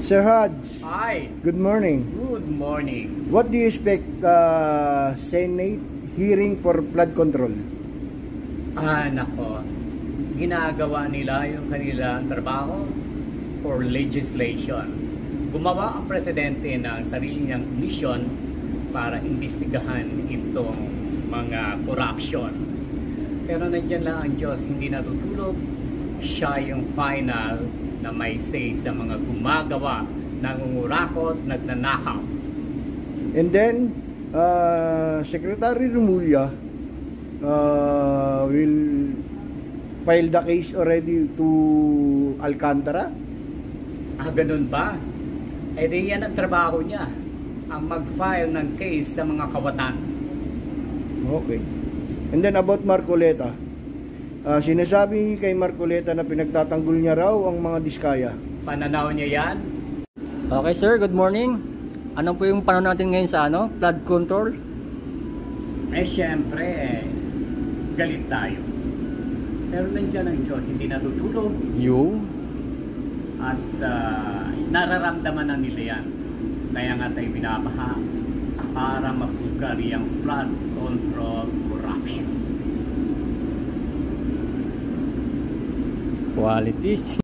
Sir Haj, Hi. good morning. Good morning. What do you expect Senate hearing for flood control? Nako. Ginagawa nila yung kanilang trabaho for legislation. Gumawa ang presidente ng sarili niyang komisyon para imbestigahan itong mga corruption. Pero nandiyan lang ang Diyos, hindi natutulog. Siya yung final na may say sa mga gumagawa, nangungurakot, nagnanakaw. And then, Secretary Remulla will file the case already to Alcantara? Ganun ba? Di yan ang trabaho niya, ang mag-file ng case sa mga kawatan. Okay. And then about Marcoleta, sinasabi kay Marcoleta na pinagtatanggol niya raw ang mga diskaya. Pananaw niya yan? Okay sir, good morning. Ano po yung pananaw natin ngayon sa flood control? Siyempre, galit tayo. Pero nandiyan ang Diyos, hindi natutulog. At nararamdaman na nila yan. Kaya nga tayo binabaha para mapugari ang flood control corruption. Qualities.